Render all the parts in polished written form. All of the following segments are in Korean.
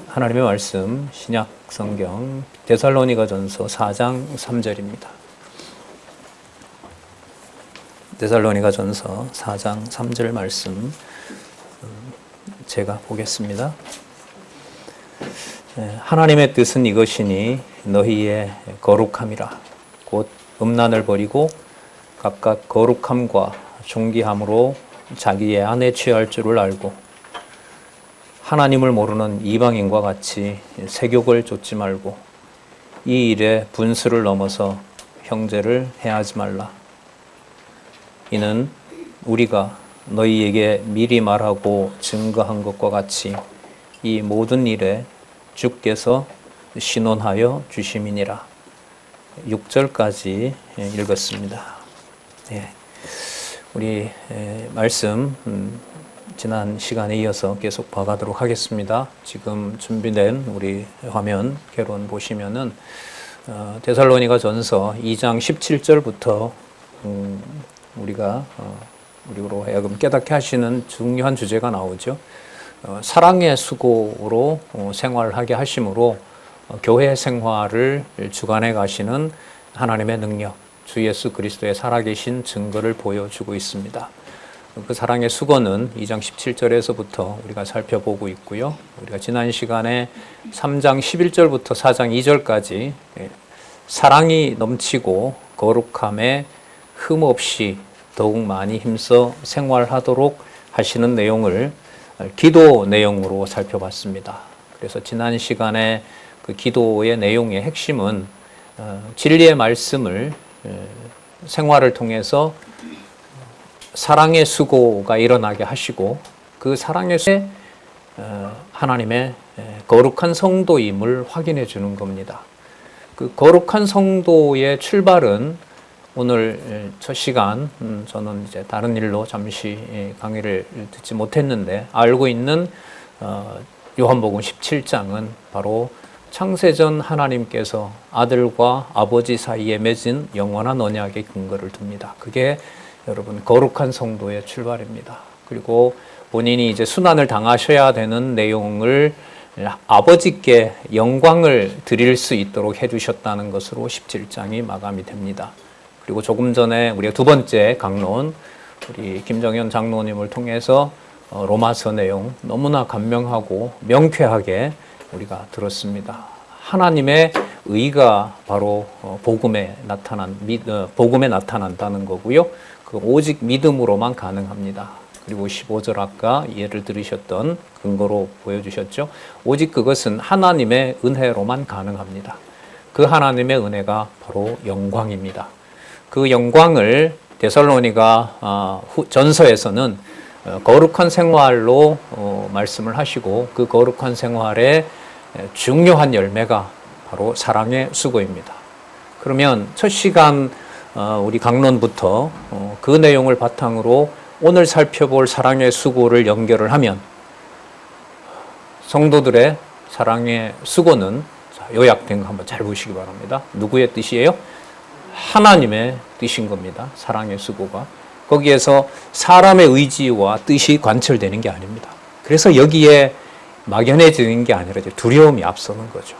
하나님의 말씀 신약 성경 데살로니가전서 4장 3절입니다. 데살로니가전서 4장 3절 말씀 제가 보겠습니다. 하나님의 뜻은 이것이니 너희의 거룩함이라. 곧 음란을 버리고 각각 거룩함과 존귀함으로 자기의 안에 취할 줄을 알고 하나님을 모르는 이방인과 같이 세욕을 좇지 말고 이 일에 분수를 넘어서 형제를 해하지 말라. 이는 우리가 너희에게 미리 말하고 증거한 것과 같이 이 모든 일에 주께서 신원하여 주심이니라. 6절까지 읽었습니다. 우리 말씀 지난 시간에 이어서 계속 봐가도록 하겠습니다. 지금 준비된 우리 화면 개론 보시면은 데살로니가전서 2장 17절부터 우리로 하여금 깨닫게 하시는 중요한 주제가 나오죠. 사랑의 수고로 생활하게 하심으로 교회 생활을 주관해 가시는 하나님의 능력, 주 예수 그리스도의 살아계신 증거를 보여주고 있습니다. 그 사랑의 수고는 2장 17절에서부터 우리가 살펴보고 있고요. 우리가 지난 시간에 3장 11절부터 4장 2절까지 사랑이 넘치고 거룩함에 흠없이 더욱 많이 힘써 생활하도록 하시는 내용을 기도 내용으로 살펴봤습니다. 그래서 지난 시간에 그 기도의 내용의 핵심은 진리의 말씀을 생활을 통해서 사랑의 수고가 일어나게 하시고 그 사랑의 수고에 하나님의 거룩한 성도임을 확인해 주는 겁니다. 그 거룩한 성도의 출발은 오늘 첫 시간 저는 이제 다른 일로 잠시 강의를 듣지 못했는데 알고 있는 요한복음 17장은 바로 창세전 하나님께서 아들과 아버지 사이에 맺은 영원한 언약의 근거를 둡니다. 그게 여러분 거룩한 성도의 출발입니다. 그리고 본인이 이제 순환을 당하셔야 되는 내용을 아버지께 영광을 드릴 수 있도록 해주셨다는 것으로 17장이 마감이 됩니다. 그리고 조금 전에 우리가 두 번째 강론 우리 김정현 장로님을 통해서 로마서 내용 너무나 감명하고 명쾌하게 우리가 들었습니다. 하나님의 의가 바로 복음에 나타난다는 거고요. 그 오직 믿음으로만 가능합니다. 그리고 15절 아까 예를 들으셨던 근거로 보여주셨죠. 오직 그것은 하나님의 은혜로만 가능합니다. 그 하나님의 은혜가 바로 영광입니다. 그 영광을 데살로니가 전서에서는 거룩한 생활로 말씀을 하시고 그 거룩한 생활의 중요한 열매가 바로 사랑의 수고입니다. 그러면 첫 시간 우리 강론부터 그 내용을 바탕으로 오늘 살펴볼 사랑의 수고를 연결을 하면 성도들의 사랑의 수고는 요약된 거 한번 잘 보시기 바랍니다. 누구의 뜻이에요? 하나님의 뜻인 겁니다. 사랑의 수고가. 거기에서 사람의 의지와 뜻이 관철되는 게 아닙니다. 그래서 여기에 막연해지는 게 아니라 두려움이 앞서는 거죠.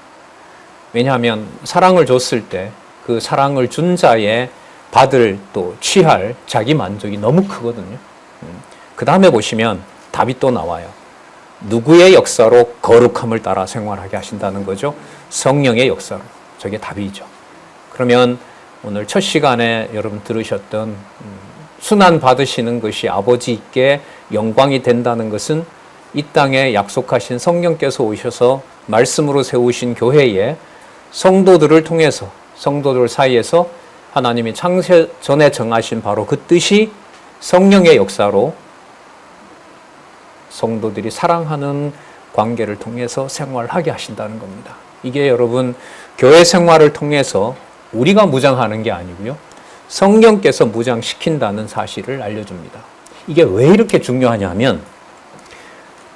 왜냐하면 사랑을 줬을 때 그 사랑을 준 자의 받을 또 취할 자기 만족이 너무 크거든요. 그 다음에 보시면 답이 또 나와요. 누구의 역사로 거룩함을 따라 생활하게 하신다는 거죠? 성령의 역사로. 저게 답이죠. 그러면 오늘 첫 시간에 여러분 들으셨던 순환 받으시는 것이 아버지께 영광이 된다는 것은 이 땅에 약속하신 성령께서 오셔서 말씀으로 세우신 교회에 성도들을 통해서 성도들 사이에서 하나님이 창세 전에 정하신 바로 그 뜻이 성령의 역사로 성도들이 사랑하는 관계를 통해서 생활하게 하신다는 겁니다. 이게 여러분 교회 생활을 통해서 우리가 무장하는 게 아니고요. 성령께서 무장시킨다는 사실을 알려줍니다. 이게 왜 이렇게 중요하냐면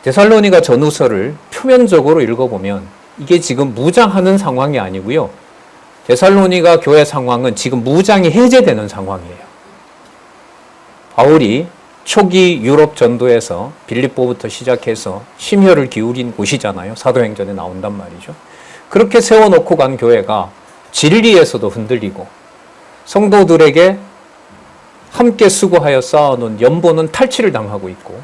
데살로니가 전후서를 표면적으로 읽어보면 이게 지금 무장하는 상황이 아니고요. 데살로니가 교회 상황은 지금 무장이 해제되는 상황이에요. 바울이 초기 유럽 전도에서 빌립보부터 시작해서 심혈을 기울인 곳이잖아요. 사도행전에 나온단 말이죠. 그렇게 세워놓고 간 교회가 진리에서도 흔들리고 성도들에게 함께 수고하여 쌓아놓은 연보는 탈취를 당하고 있고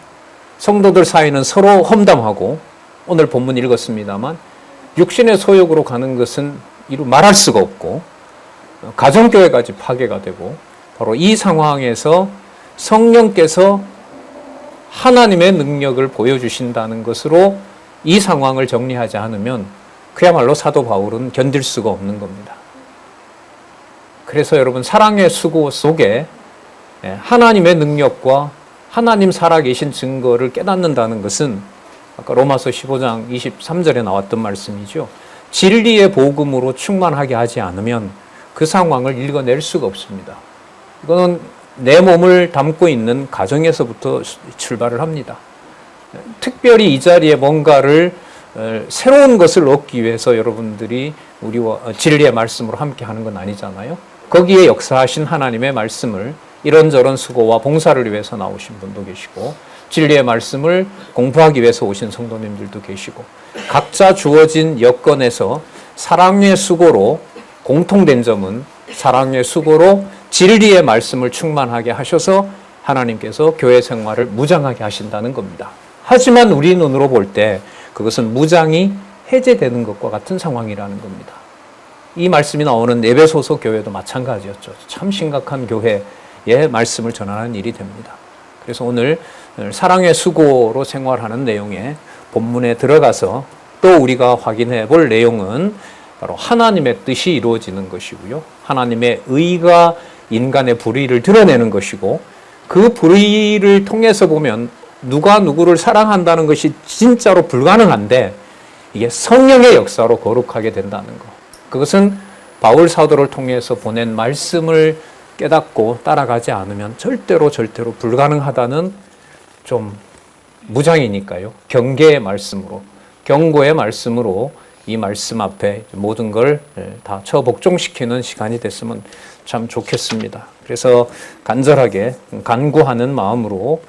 성도들 사이는 서로 험담하고 오늘 본문 읽었습니다만 육신의 소욕으로 가는 것은 이루 말할 수가 없고 가정교회까지 파괴가 되고 바로 이 상황에서 성령께서 하나님의 능력을 보여주신다는 것으로 이 상황을 정리하지 않으면 그야말로 사도 바울은 견딜 수가 없는 겁니다. 그래서 여러분 사랑의 수고 속에 하나님의 능력과 하나님 살아계신 증거를 깨닫는다는 것은 아까 로마서 15장 23절에 나왔던 말씀이죠. 진리의 복음으로 충만하게 하지 않으면 그 상황을 읽어낼 수가 없습니다. 이거는 내 몸을 담고 있는 가정에서부터 출발을 합니다. 특별히 이 자리에 뭔가를 새로운 것을 얻기 위해서 여러분들이 우리와 진리의 말씀으로 함께 하는 건 아니잖아요. 거기에 역사하신 하나님의 말씀을 이런저런 수고와 봉사를 위해서 나오신 분도 계시고 진리의 말씀을 공부하기 위해서 오신 성도님들도 계시고 각자 주어진 여건에서 사랑의 수고로 공통된 점은 사랑의 수고로 진리의 말씀을 충만하게 하셔서 하나님께서 교회 생활을 무장하게 하신다는 겁니다. 하지만 우리 눈으로 볼 때 그것은 무장이 해제되는 것과 같은 상황이라는 겁니다. 이 말씀이 나오는 에베소서 교회도 마찬가지였죠. 참 심각한 교회의 말씀을 전하는 일이 됩니다. 그래서 오늘 사랑의 수고로 생활하는 내용에 본문에 들어가서 또 우리가 확인해 볼 내용은 바로 하나님의 뜻이 이루어지는 것이고요. 하나님의 의가 인간의 불의를 드러내는 것이고 그 불의를 통해서 보면 누가 누구를 사랑한다는 것이 진짜로 불가능한데 이게 성령의 역사로 거룩하게 된다는 것. 그것은 바울 사도를 통해서 보낸 말씀을 깨닫고 따라가지 않으면 절대로 불가능하다는 좀 무장이니까요. 경계의 말씀으로, 경고의 말씀으로 이 말씀 앞에 모든 걸 다 처복종시키는 시간이 됐으면 참 좋겠습니다. 그래서 간절하게 간구하는 마음으로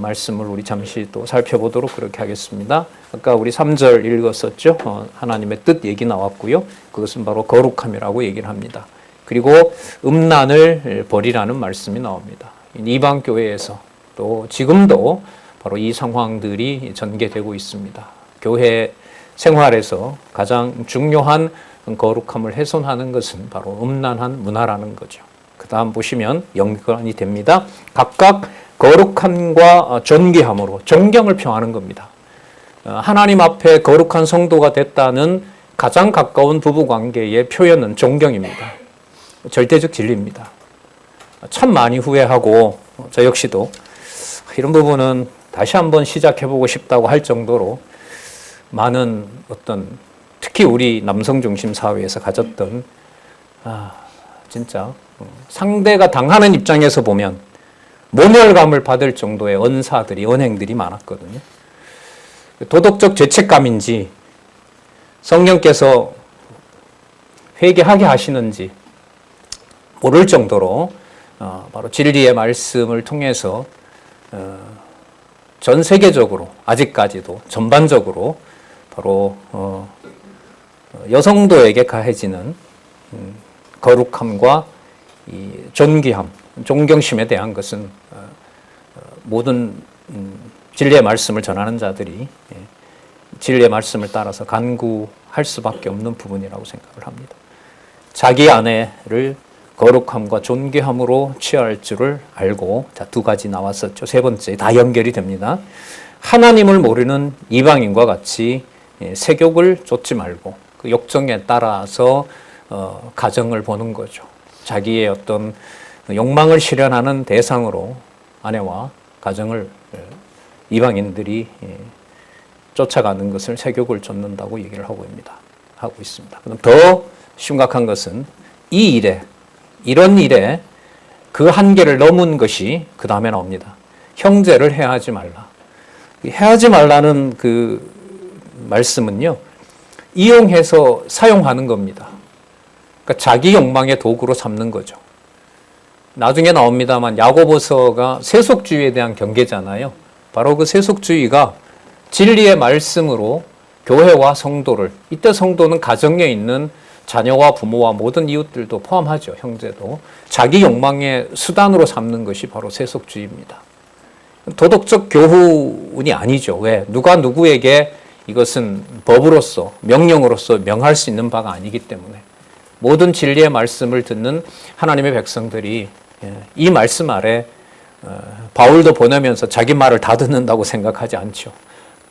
말씀을 우리 잠시 또 살펴보도록 그렇게 하겠습니다. 아까 우리 3절 읽었었죠. 하나님의 뜻 얘기 나왔고요. 그것은 바로 거룩함이라고 얘기를 합니다. 그리고 음란을 버리라는 말씀이 나옵니다. 이방 교회에서 또 지금도 바로 이 상황들이 전개되고 있습니다. 교회 생활에서 가장 중요한 거룩함을 훼손하는 것은 바로 음란한 문화라는 거죠. 그 다음 보시면 연관이 됩니다. 각각 거룩함과 존귀함으로 존경을 표하는 겁니다. 하나님 앞에 거룩한 성도가 됐다는 가장 가까운 부부관계의 표현은 존경입니다. 절대적 진리입니다. 참 많이 후회하고 저 역시도 이런 부분은 다시 한번 시작해보고 싶다고 할 정도로 많은 어떤 특히 우리 남성 중심 사회에서 가졌던 진짜 상대가 당하는 입장에서 보면 모멸감을 받을 정도의 언사들이 언행들이 많았거든요. 도덕적 죄책감인지 성령께서 회개하게 하시는지 모를 정도로 바로 진리의 말씀을 통해서 전 세계적으로 아직까지도 전반적으로 바로 여성도에게 가해지는 거룩함과 이 존귀함, 존경심에 대한 것은 모든 진리의 말씀을 전하는 자들이 진리의 말씀을 따라서 간구할 수밖에 없는 부분이라고 생각을 합니다. 자기 아내를 거룩함과 존귀함으로 취할 줄을 알고, 자, 두 가지 나왔었죠. 세 번째, 다 연결이 됩니다. 하나님을 모르는 이방인과 같이 세욕을 쫓지 말고 그 욕정에 따라서 가정을 보는 거죠. 자기의 어떤 욕망을 실현하는 대상으로 아내와 가정을 이방인들이 쫓아가는 것을 세욕을 쫓는다고 얘기를 하고 있습니다. 그럼 더 심각한 것은 이 일에, 이런 일에 그 한계를 넘은 것이 그 다음에 나옵니다. 형제를 해하지 말라. 해하지 말라는 그 말씀은요, 이용해서 사용하는 겁니다. 그러니까 자기 욕망의 도구로 삼는 거죠. 나중에 나옵니다만 야고보서가 세속주의에 대한 경계잖아요. 바로 그 세속주의가 진리의 말씀으로 교회와 성도를, 이때 성도는 가정에 있는 자녀와 부모와 모든 이웃들도 포함하죠. 형제도. 자기 욕망의 수단으로 삼는 것이 바로 세속주의입니다. 도덕적 교훈이 아니죠. 왜? 누가 누구에게 이것은 법으로서, 명령으로서 명할 수 있는 바가 아니기 때문에 모든 진리의 말씀을 듣는 하나님의 백성들이 이 말씀 아래 바울도 보내면서 자기 말을 다 듣는다고 생각하지 않죠.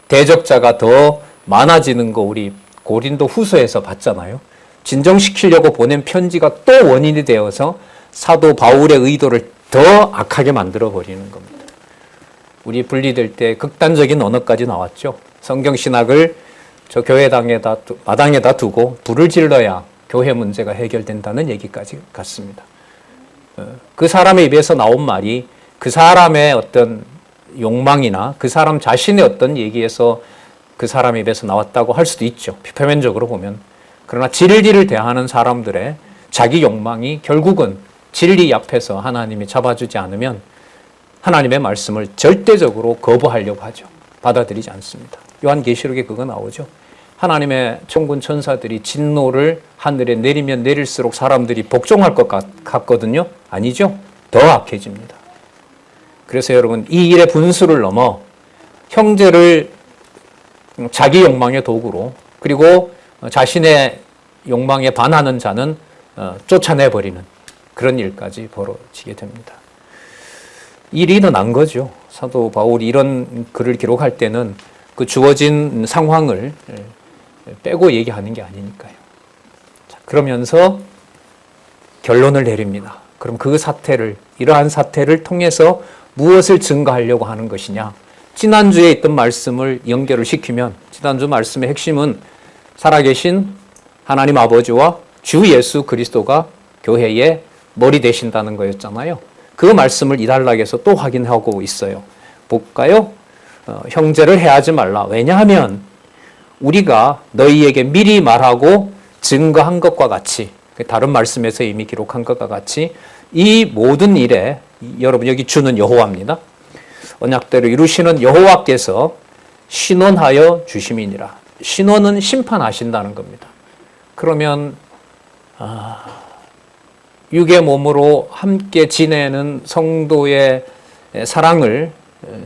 대적자가 더 많아지는 거 우리 고린도 후서에서 봤잖아요. 진정시키려고 보낸 편지가 또 원인이 되어서 사도 바울의 의도를 더 악하게 만들어 버리는 겁니다. 우리 분리될 때 극단적인 언어까지 나왔죠. 성경신학을 저 교회당에다, 마당에다 두고 불을 질러야 교회 문제가 해결된다는 얘기까지 갔습니다. 그 사람의 입에서 나온 말이 그 사람의 어떤 욕망이나 그 사람 자신의 어떤 얘기에서 그 사람 입에서 나왔다고 할 수도 있죠. 표면적으로 보면. 그러나 진리를 대하는 사람들의 자기 욕망이 결국은 진리 앞에서 하나님이 잡아주지 않으면 하나님의 말씀을 절대적으로 거부하려고 하죠. 받아들이지 않습니다. 요한계시록에 그거 나오죠. 하나님의 천군 천사들이 진노를 하늘에 내리면 내릴수록 사람들이 복종할 것 같거든요. 아니죠. 더 악해집니다. 그래서 여러분 이 일의 분수를 넘어 형제를 자기 욕망의 도구로 그리고 자신의 욕망에 반하는 자는 쫓아내버리는 그런 일까지 벌어지게 됩니다. 일이 일어난 거죠. 사도 바울이 이런 글을 기록할 때는 그 주어진 상황을 빼고 얘기하는 게 아니니까요. 자, 그러면서 결론을 내립니다. 그럼 그 사태를, 이러한 사태를 통해서 무엇을 증거하려고 하는 것이냐? 지난주에 있던 말씀을 연결을 시키면 지난주 말씀의 핵심은 살아계신 하나님 아버지와 주 예수 그리스도가 교회의 머리 되신다는 거였잖아요. 그 말씀을 이 단락에서 또 확인하고 있어요. 볼까요? 형제를 해하지 말라. 왜냐하면 우리가 너희에게 미리 말하고 증거한 것과 같이, 다른 말씀에서 이미 기록한 것과 같이 이 모든 일에, 여러분 여기 주는 여호와입니다. 언약대로 이루시는 여호와께서 신원하여 주심이니라. 신원은 심판하신다는 겁니다. 그러면 육의 몸으로 함께 지내는 성도의 사랑을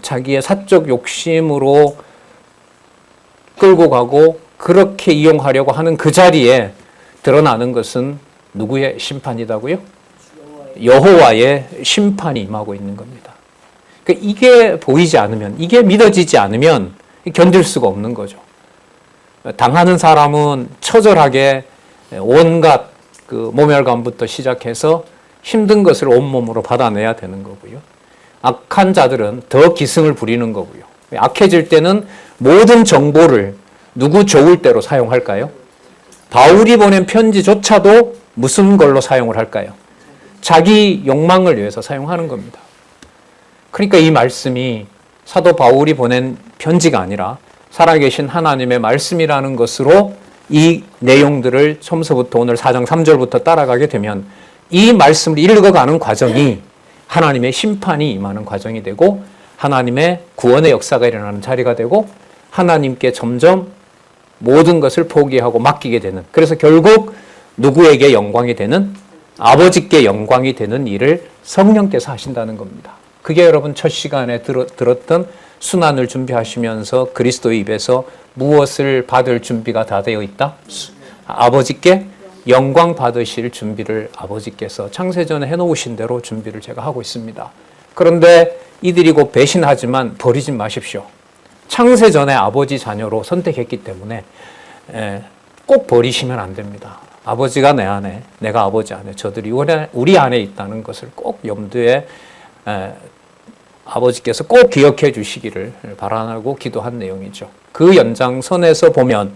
자기의 사적 욕심으로 끌고 가고 그렇게 이용하려고 하는 그 자리에 드러나는 것은 누구의 심판이다고요? 여호와의 심판이 임하고 있는 겁니다. 그러니까 이게 보이지 않으면, 이게 믿어지지 않으면 견딜 수가 없는 거죠. 당하는 사람은 처절하게 온갖 그 모멸감부터 시작해서 힘든 것을 온몸으로 받아내야 되는 거고요. 악한 자들은 더 기승을 부리는 거고요. 악해질 때는 모든 정보를 누구 좋을 대로 사용할까요? 바울이 보낸 편지조차도 무슨 걸로 사용을 할까요? 자기 욕망을 위해서 사용하는 겁니다. 그러니까 이 말씀이 사도 바울이 보낸 편지가 아니라 살아계신 하나님의 말씀이라는 것으로 이 내용들을 처음서부터 오늘 4장 3절부터 따라가게 되면 이 말씀을 읽어가는 과정이 하나님의 심판이 임하는 과정이 되고 하나님의 구원의 역사가 일어나는 자리가 되고 하나님께 점점 모든 것을 포기하고 맡기게 되는, 그래서 결국 누구에게 영광이 되는, 아버지께 영광이 되는 일을 성령께서 하신다는 겁니다. 그게 여러분 첫 시간에 들었던 순환을 준비하시면서 그리스도의 입에서 무엇을 받을 준비가 다 되어 있다? 아버지께 영광 받으실 준비를 아버지께서 창세전에 해놓으신 대로 준비를 제가 하고 있습니다. 그런데 이들이 곧 배신하지만 버리지 마십시오. 창세전에 아버지 자녀로 선택했기 때문에 꼭 버리시면 안 됩니다. 아버지가 내 안에, 내가 아버지 안에, 저들이 우리 안에 있다는 것을 꼭 염두에 아버지께서 꼭 기억해 주시기를 바라고 기도한 내용이죠. 그 연장선에서 보면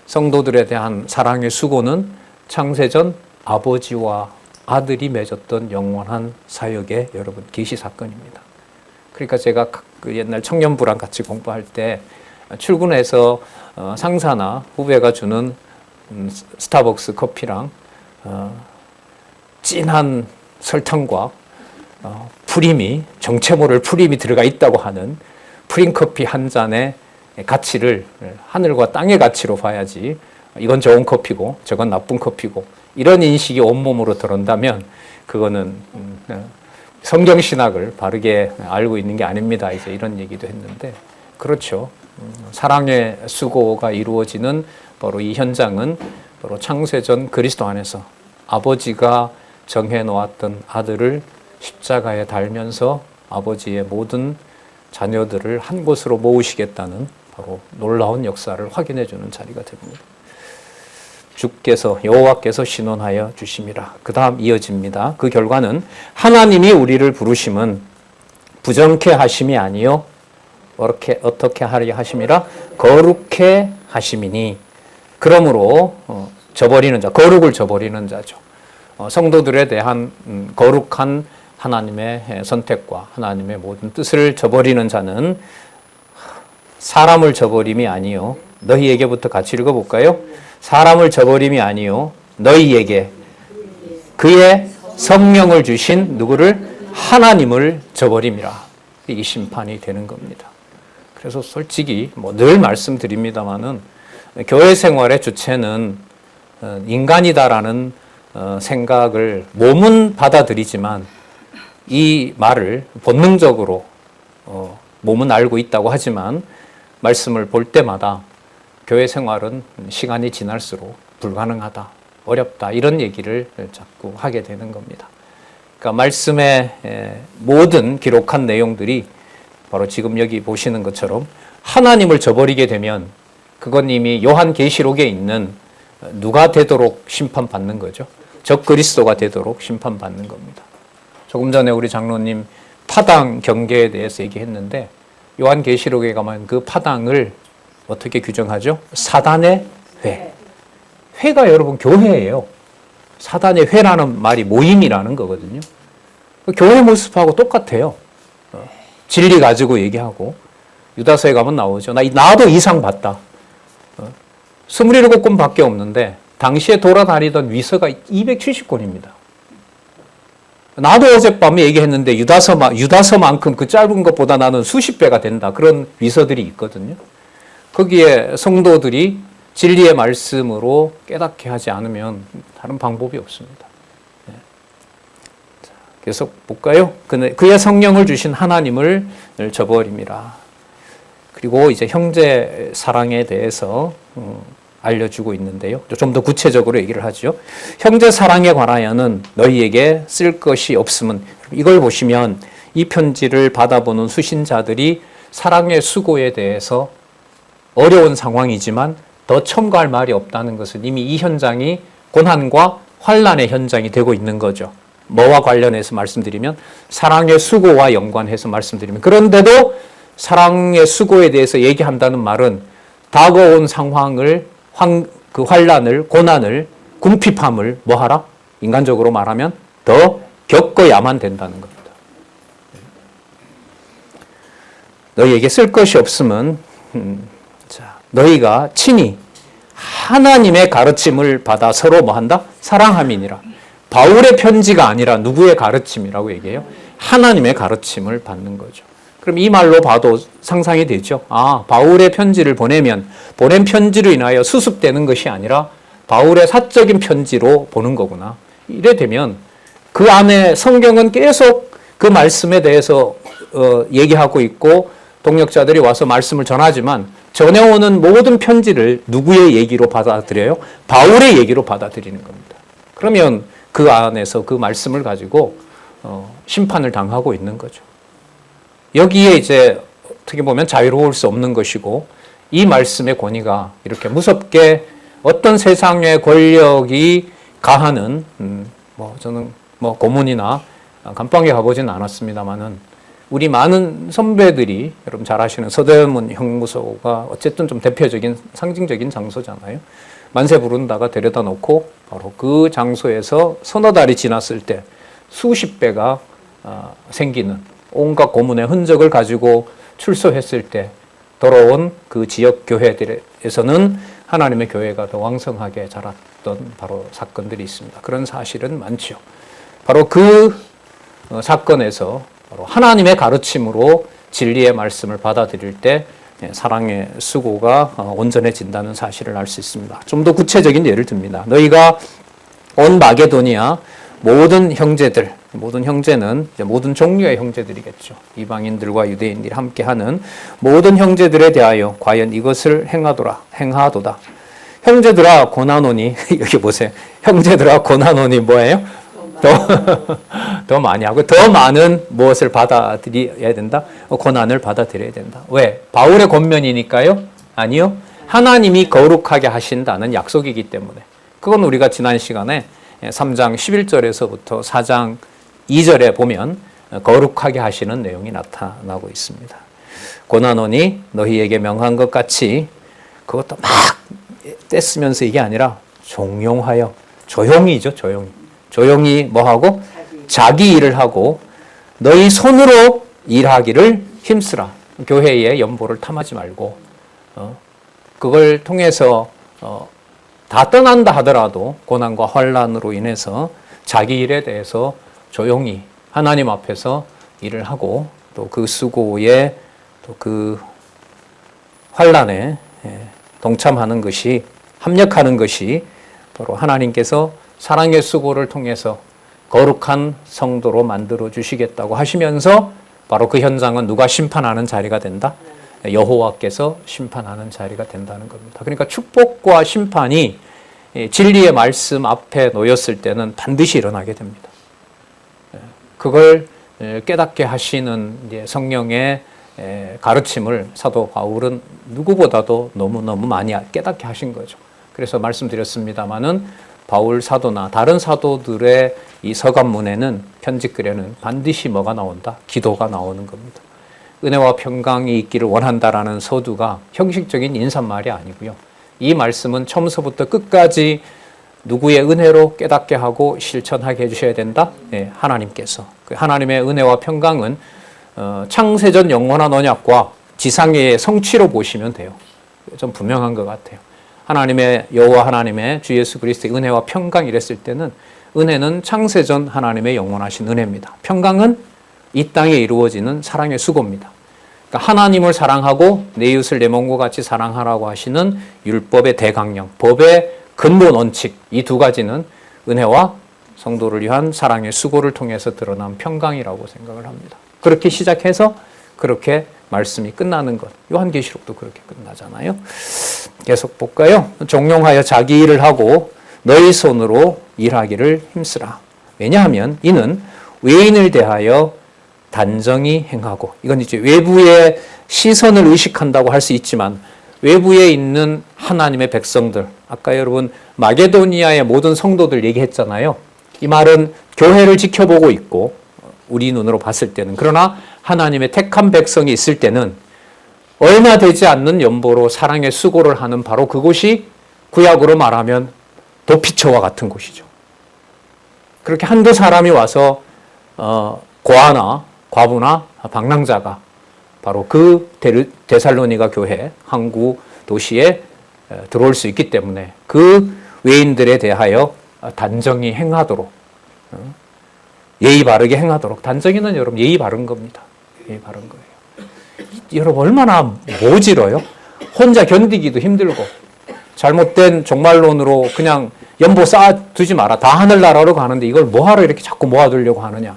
성도들에 대한 사랑의 수고는 창세전 아버지와 아들이 맺었던 영원한 사역의 여러분 계시 사건입니다. 그러니까 제가 그 옛날 청년부랑 같이 공부할 때 출근해서 상사나 후배가 주는 스타벅스 커피랑 진한 설탕과 프림이 정체 모를 프림이 들어가 있다고 하는 프림 커피 한 잔의 가치를 하늘과 땅의 가치로 봐야지 이건 좋은 커피고 저건 나쁜 커피고 이런 인식이 온몸으로 들어온다면 그거는 성경 신학을 바르게 알고 있는 게 아닙니다. 이제 이런 얘기도 했는데 그렇죠. 사랑의 수고가 이루어지는 바로 이 현장은 바로 창세전 그리스도 안에서 아버지가 정해놓았던 아들을 십자가에 달면서 아버지의 모든 자녀들을 한 곳으로 모으시겠다는 바로 놀라운 역사를 확인해 주는 자리가 됩니다. 주께서 여호와께서 신원하여 주심이라. 그 다음 이어집니다. 그 결과는 하나님이 우리를 부르심은 부정케 하심이 아니요 어떻게 하려 하심이라 거룩해 하심이니. 그러므로 저버리는 자, 거룩을 저버리는 자죠. 성도들에 대한 거룩한 하나님의 선택과 하나님의 모든 뜻을 저버리는 자는 사람을 저버림이 아니요. 너희에게부터 같이 읽어볼까요? 사람을 저버림이 아니요. 너희에게 그의 성령을 주신 누구를? 하나님을 저버림이라. 이 심판이 되는 겁니다. 그래서 솔직히 늘 말씀드립니다마는 교회 생활의 주체는 인간이다라는 생각을 몸은 받아들이지만 이 말을 본능적으로 몸은 알고 있다고 하지만 말씀을 볼 때마다 교회 생활은 시간이 지날수록 불가능하다, 어렵다 이런 얘기를 자꾸 하게 되는 겁니다. 그러니까 말씀의 모든 기록한 내용들이 바로 지금 여기 보시는 것처럼 하나님을 저버리게 되면 그건 이미 요한계시록에 있는 누가 되도록 심판받는 거죠. 적 그리스도가 되도록 심판받는 겁니다. 조금 전에 우리 장로님 파당 경계에 대해서 얘기했는데 요한계시록에 가면 그 파당을 어떻게 규정하죠? 사단의 회. 회가 여러분 교회예요. 사단의 회라는 말이 모임이라는 거거든요. 교회 모습하고 똑같아요. 진리 가지고 얘기하고 유다서에 가면 나오죠. 나도 이상 봤다. 27권 밖에 없는데 당시에 돌아다니던 위서가 270권입니다. 나도 어젯밤에 얘기했는데 유다서만큼 그 짧은 것보다 나는 수십 배가 된다. 그런 위서들이 있거든요. 거기에 성도들이 진리의 말씀으로 깨닫게 하지 않으면 다른 방법이 없습니다. 자, 계속 볼까요? 그의 성령을 주신 하나님을 저버림이라. 그리고 이제 형제 사랑에 대해서 알려주고 있는데요. 좀 더 구체적으로 얘기를 하죠. 형제 사랑에 관하여는 너희에게 쓸 것이 없음은, 이걸 보시면 이 편지를 받아보는 수신자들이 사랑의 수고에 대해서 어려운 상황이지만 더 첨가할 말이 없다는 것은 이미 이 현장이 고난과 환난의 현장이 되고 있는 거죠. 뭐와 관련해서 말씀드리면 사랑의 수고와 연관해서 말씀드리면, 그런데도 사랑의 수고에 대해서 얘기한다는 말은 다가온 상황을, 그 환난을, 고난을, 궁핍함을 뭐하라? 인간적으로 말하면 더 겪어야만 된다는 겁니다. 너희에게 쓸 것이 없음은 너희가 친히 하나님의 가르침을 받아 서로 뭐한다? 사랑함이니라. 바울의 편지가 아니라 누구의 가르침이라고 얘기해요? 하나님의 가르침을 받는 거죠. 그럼 이 말로 봐도 상상이 되죠. 아, 바울의 편지를 보내면 보낸 편지로 인하여 수습되는 것이 아니라 바울의 사적인 편지로 보는 거구나. 이래 되면 그 안에 성경은 계속 그 말씀에 대해서 얘기하고 있고 동역자들이 와서 말씀을 전하지만 전해오는 모든 편지를 누구의 얘기로 받아들여요? 바울의 얘기로 받아들이는 겁니다. 그러면 그 안에서 그 말씀을 가지고 심판을 당하고 있는 거죠. 여기에 이제 어떻게 보면 자유로울 수 없는 것이고, 이 말씀의 권위가 이렇게 무섭게 어떤 세상의 권력이 가하는 저는 고문이나 감방에 가보지는 않았습니다만은 우리 많은 선배들이 여러분 잘 아시는 서대문 형무소가 어쨌든 좀 대표적인 상징적인 장소잖아요. 만세 부른다가 데려다 놓고 바로 그 장소에서 서너 달이 지났을 때 수십 배가 생기는 온갖 고문의 흔적을 가지고 출소했을 때 돌아온 그 지역 교회들에서는 하나님의 교회가 더 왕성하게 자랐던 바로 사건들이 있습니다. 그런 사실은 많죠. 바로 그 사건에서 바로 하나님의 가르침으로 진리의 말씀을 받아들일 때 사랑의 수고가 온전해진다는 사실을 알 수 있습니다. 좀 더 구체적인 예를 듭니다. 너희가 온 마게도니아 모든 형제들, 모든 형제는 이제 모든 종류의 형제들이겠죠. 이방인들과 유대인들이 함께하는 모든 형제들에 대하여 과연 이것을 행하도다. 형제들아 고나노니 여기 보세요. 형제들아 고나노니 뭐예요? 더 많이 하고 더 많은 무엇을 받아들여야 된다? 고난을 받아들여야 된다. 왜? 바울의 권면이니까요? 아니요. 하나님이 거룩하게 하신다는 약속이기 때문에. 그건 우리가 지난 시간에 3장 11절에서부터 4장 2절에 보면 거룩하게 하시는 내용이 나타나고 있습니다. 고난오니 너희에게 명한 것 같이 그것도 막 떼쓰면서 이게 아니라 종용하여 조용히죠. 조용히 뭐하고? 자기 일을 하고 너희 손으로 일하기를 힘쓰라. 교회의 연보를 탐하지 말고 그걸 통해서 다 떠난다 하더라도 고난과 환난으로 인해서 자기 일에 대해서 조용히 하나님 앞에서 일을 하고 또 그 수고에 또 그 환난에 동참하는 것이 합력하는 것이 바로 하나님께서 사랑의 수고를 통해서 거룩한 성도로 만들어 주시겠다고 하시면서 바로 그 현장은 누가 심판하는 자리가 된다? 여호와께서 심판하는 자리가 된다는 겁니다. 그러니까 축복과 심판이 진리의 말씀 앞에 놓였을 때는 반드시 일어나게 됩니다. 그걸 깨닫게 하시는 성령의 가르침을 사도 바울은 누구보다도 너무너무 많이 깨닫게 하신 거죠. 그래서 말씀드렸습니다마는 바울 사도나 다른 사도들의 이 서간문에는 편지글에는 반드시 뭐가 나온다? 기도가 나오는 겁니다. 은혜와 평강이 있기를 원한다라는 서두가 형식적인 인사말이 아니고요. 이 말씀은 처음서부터 끝까지 누구의 은혜로 깨닫게 하고 실천하게 해주셔야 된다? 네, 하나님께서. 그 하나님의 은혜와 평강은 창세전 영원한 언약과 지상의 성취로 보시면 돼요. 좀 분명한 것 같아요. 하나님의 여호와 하나님의 주 예수 그리스도의 은혜와 평강 이랬을 때는 은혜는 창세전 하나님의 영원하신 은혜입니다. 평강은 이 땅에 이루어지는 사랑의 수고입니다. 그러니까 하나님을 사랑하고 내 이웃을 내 몸과 같이 사랑하라고 하시는 율법의 대강령, 법의 근본 원칙 이 두 가지는 은혜와 성도를 위한 사랑의 수고를 통해서 드러난 평강이라고 생각을 합니다. 그렇게 시작해서 그렇게 말씀이 끝나는 것. 요한계시록도 그렇게 끝나잖아요. 계속 볼까요? 종용하여 자기 일을 하고 너희 손으로 일하기를 힘쓰라. 왜냐하면 이는 외인을 대하여 단정히 행하고 이건 이제 외부의 시선을 의식한다고 할 수 있지만 외부에 있는 하나님의 백성들 아까 여러분 마게도니아의 모든 성도들 얘기했잖아요. 이 말은 교회를 지켜보고 있고 우리 눈으로 봤을 때는 그러나 하나님의 택한 백성이 있을 때는 얼마 되지 않는 연보로 사랑의 수고를 하는 바로 그곳이 구약으로 말하면 도피처와 같은 곳이죠. 그렇게 한두 사람이 와서 고아나 과부나 방랑자가 바로 그 데살로니가 교회 항구 도시에 들어올 수 있기 때문에 그 외인들에 대하여 단정히 행하도록 예의 바르게 행하도록 단정히는 여러분 예의 바른 겁니다. 예의 바른 거예요. 여러분 얼마나 모질어요? 혼자 견디기도 힘들고 잘못된 종말론으로 그냥 연보 쌓아두지 마라. 다 하늘나라로 가는데 이걸 뭐하러 이렇게 자꾸 모아두려고 하느냐.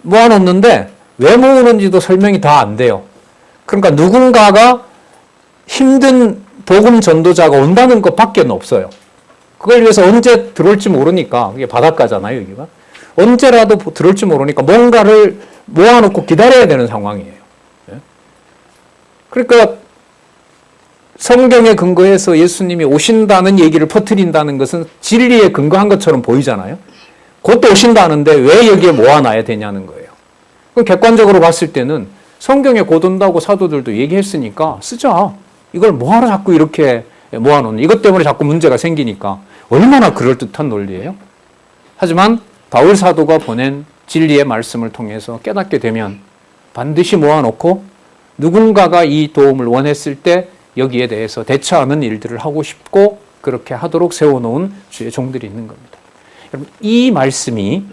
모아놓는데 왜 모으는지도 설명이 다 안 돼요. 그러니까 누군가가 힘든 복음 전도자가 온다는 것밖에 없어요. 그걸 위해서 언제 들어올지 모르니까 이게 바닷가잖아요. 여기가. 언제라도 들어올지 모르니까 뭔가를 모아놓고 기다려야 되는 상황이에요. 그러니까 성경에 근거해서 예수님이 오신다는 얘기를 퍼뜨린다는 것은 진리에 근거한 것처럼 보이잖아요. 곧 오신다는데 왜 여기에 모아놔야 되냐는 거예요. 그럼 객관적으로 봤을 때는 성경에 곧 온다고 사도들도 얘기했으니까 쓰자. 이걸 뭐하러 자꾸 이렇게 모아놓는 이것 때문에 자꾸 문제가 생기니까 얼마나 그럴듯한 논리예요. 하지만 바울 사도가 보낸 진리의 말씀을 통해서 깨닫게 되면 반드시 모아놓고 누군가가 이 도움을 원했을 때 여기에 대해서 대처하는 일들을 하고 싶고 그렇게 하도록 세워놓은 주의 종들이 있는 겁니다. 여러분 이 말씀이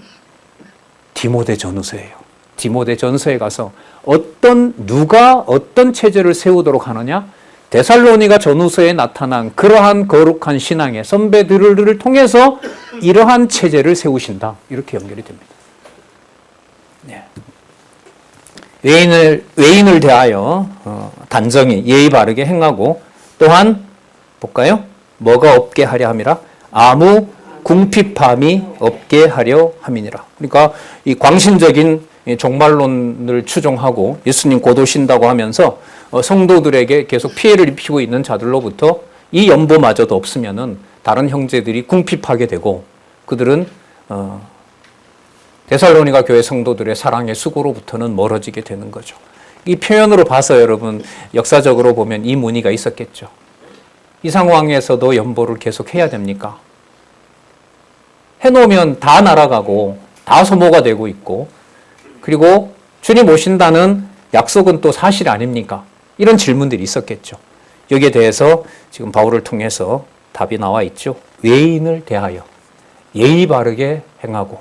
디모데 전후서예요. 디모데 전서에 가서 누가 어떤 체제를 세우도록 하느냐? 데살로니가 전후서에 나타난 그러한 거룩한 신앙의 선배들을 통해서 이러한 체제를 세우신다. 이렇게 연결이 됩니다. 네. 외인을 대하여 단정히 예의 바르게 행하고 또한 볼까요? 뭐가 없게 하려 함이라? 아무 궁핍함이 없게 하려 함이니라. 그러니까 이 광신적인 종말론을 추종하고 예수님 곧 오신다고 하면서 성도들에게 계속 피해를 입히고 있는 자들로부터 이 연보마저도 없으면은 다른 형제들이 궁핍하게 되고 그들은 데살로니가 교회 성도들의 사랑의 수고로부터는 멀어지게 되는 거죠. 이 표현으로 봐서 여러분 역사적으로 보면 이 문의가 있었겠죠. 이 상황에서도 연보를 계속 해야 됩니까? 해놓으면 다 날아가고 다 소모가 되고 있고 그리고 주님 오신다는 약속은 또 사실 아닙니까? 이런 질문들이 있었겠죠. 여기에 대해서 지금 바울을 통해서 답이 나와 있죠. 외인을 대하여 예의 바르게 행하고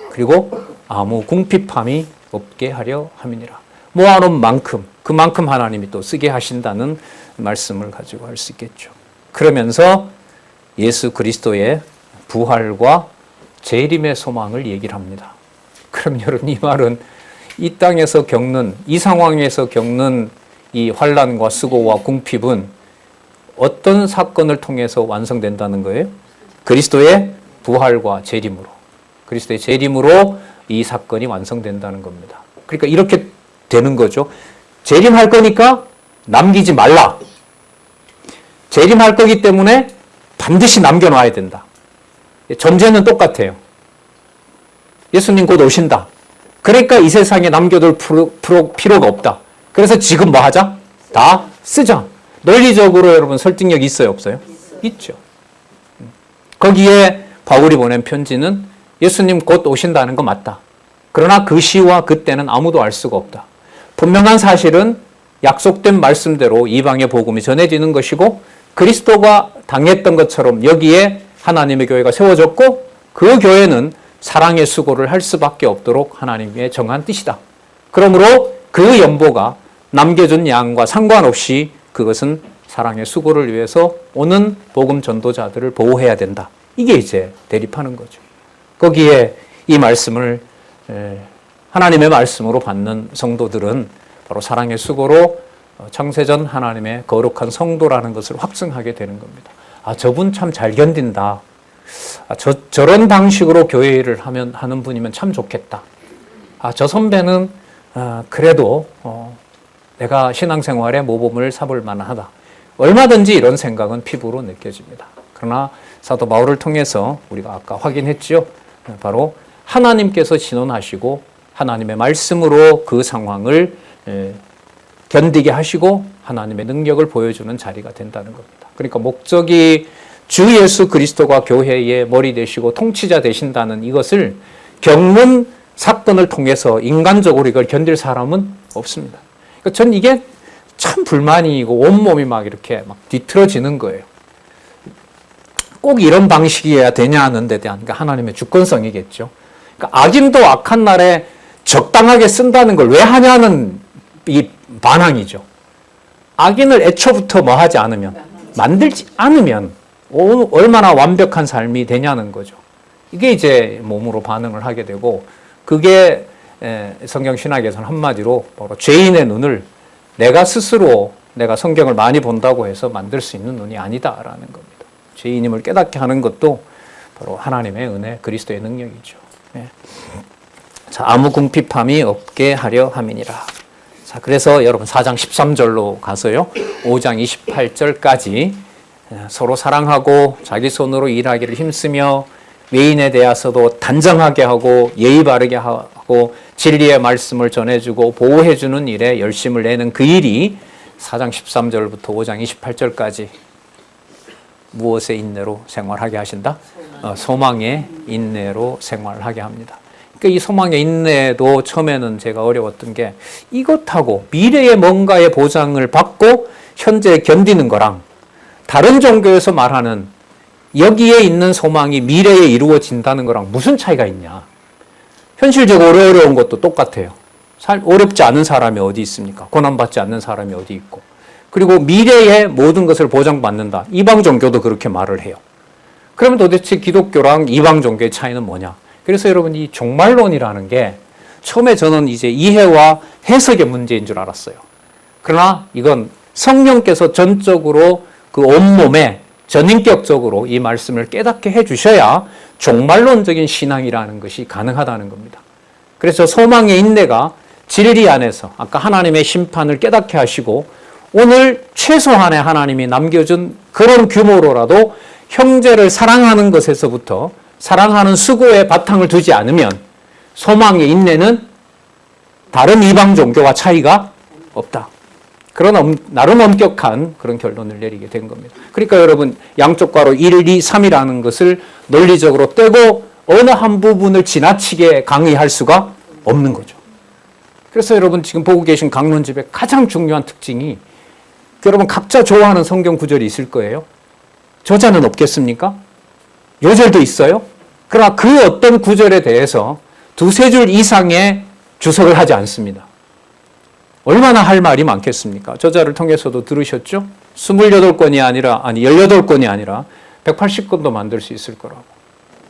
그리고 아무 궁핍함이 없게 하려 함이니라. 모아놓은 만큼 그만큼 하나님이 또 쓰게 하신다는 말씀을 가지고 할 수 있겠죠. 그러면서 예수 그리스도의 부활과 재림의 소망을 얘기를 합니다. 그럼 여러분 이 말은 이 땅에서 겪는 이 상황에서 겪는 이 환난과 수고와 궁핍은 어떤 사건을 통해서 완성된다는 거예요? 그리스도의 부활과 재림으로. 그리스도의 재림으로 이 사건이 완성된다는 겁니다. 그러니까 이렇게 되는 거죠. 재림할 거니까 남기지 말라. 재림할 거기 때문에 반드시 남겨놔야 된다. 전제는 똑같아요. 예수님 곧 오신다. 그러니까 이 세상에 남겨둘 필요가 없다. 그래서 지금 뭐 하자? 다 쓰자. 논리적으로 여러분 설득력이 있어요, 없어요? 있죠. 거기에 바울이 보낸 편지는 예수님 곧 오신다는 거 맞다. 그러나 그 시와 그때는 아무도 알 수가 없다. 분명한 사실은 약속된 말씀대로 이방의 복음이 전해지는 것이고 그리스도가 당했던 것처럼 여기에 하나님의 교회가 세워졌고 그 교회는 사랑의 수고를 할 수밖에 없도록 하나님의 정한 뜻이다. 그러므로 그 연보가 남겨준 양과 상관없이 그것은 사랑의 수고를 위해서 오는 복음 전도자들을 보호해야 된다. 이게 이제 대립하는 거죠. 거기에 이 말씀을 하나님의 말씀으로 받는 성도들은 바로 사랑의 수고로 창세전 하나님의 거룩한 성도라는 것을 확증하게 되는 겁니다. 아, 저분 참 잘 견딘다. 아, 저런 방식으로 교회를 하는 분이면 참 좋겠다. 아, 저 선배는 그래도 내가 신앙생활에 모범을 삼을 만하다. 얼마든지 이런 생각은 피부로 느껴집니다. 그러나 사도 바울을 통해서 우리가 아까 확인했죠. 바로 하나님께서 신원하시고 하나님의 말씀으로 그 상황을 견디게 하시고 하나님의 능력을 보여주는 자리가 된다는 겁니다. 그러니까 목적이 주 예수 그리스도가 교회의 머리 되시고 통치자 되신다는 이것을 겪는 사건을 통해서 인간적으로 이걸 견딜 사람은 없습니다. 그러니까 전 이게 참 불만이고 온몸이 막 이렇게 막 뒤틀어지는 거예요. 꼭 이런 방식이어야 되냐 하는 데 대한 그러니까 하나님의 주권성이겠죠. 그러니까 악인도 악한 날에 적당하게 쓴다는 걸 왜 하냐는 이 반항이죠. 악인을 애초부터 뭐 하지 않으면, 만들지 않으면 얼마나 완벽한 삶이 되냐는 거죠. 이게 이제 몸으로 반응을 하게 되고 그게 성경 신학에서는 한마디로 바로 죄인의 눈을 내가 스스로 내가 성경을 많이 본다고 해서 만들 수 있는 눈이 아니다라는 겁니다. 죄인임을 깨닫게 하는 것도 바로 하나님의 은혜, 그리스도의 능력이죠. 네. 자, 아무 궁핍함이 없게 하려 함이니라. 자, 그래서 여러분 4장 13절로 가서요. 5장 28절까지 서로 사랑하고 자기 손으로 일하기를 힘쓰며 외인에 대해서도 단정하게 하고 예의 바르게 하고 진리의 말씀을 전해주고 보호해주는 일에 열심을 내는 그 일이 4장 13절부터 5장 28절까지 무엇의 인내로 생활하게 하신다? 소망의 인내로 생활하게 합니다. 그러니까 이 소망의 인내도 처음에는 제가 어려웠던 게 이것하고 미래의 뭔가의 보장을 받고 현재 견디는 거랑 다른 종교에서 말하는 여기에 있는 소망이 미래에 이루어진다는 거랑 무슨 차이가 있냐. 현실적으로 어려운 것도 똑같아요. 어렵지 않은 사람이 어디 있습니까? 고난받지 않는 사람이 어디 있고. 그리고 미래의 모든 것을 보장받는다. 이방 종교도 그렇게 말을 해요. 그러면 도대체 기독교랑 이방 종교의 차이는 뭐냐? 그래서 여러분 이 종말론이라는 게 처음에 저는 이제 이해와 해석의 문제인 줄 알았어요. 그러나 이건 성령께서 전적으로 그 온몸에 전인격적으로 이 말씀을 깨닫게 해주셔야 종말론적인 신앙이라는 것이 가능하다는 겁니다. 그래서 소망의 인내가 진리 안에서 아까 하나님의 심판을 깨닫게 하시고 오늘 최소한의 하나님이 남겨준 그런 규모로라도 형제를 사랑하는 것에서부터 사랑하는 수고에 바탕을 두지 않으면 소망의 인내는 다른 이방 종교와 차이가 없다. 그런 나름 엄격한 그런 결론을 내리게 된 겁니다. 그러니까 여러분 양쪽 괄호 1, 2, 3이라는 것을 논리적으로 떼고 어느 한 부분을 지나치게 강의할 수가 없는 거죠. 그래서 여러분 지금 보고 계신 강론집의 가장 중요한 특징이 여러분 각자 좋아하는 성경 구절이 있을 거예요. 저자는 없겠습니까? 요절도 있어요. 그러나 그 어떤 구절에 대해서 두세 줄 이상의 주석을 하지 않습니다. 얼마나 할 말이 많겠습니까? 저자를 통해서도 들으셨죠? 28권이 아니라 18권이 아니라 180권도 만들 수 있을 거라고.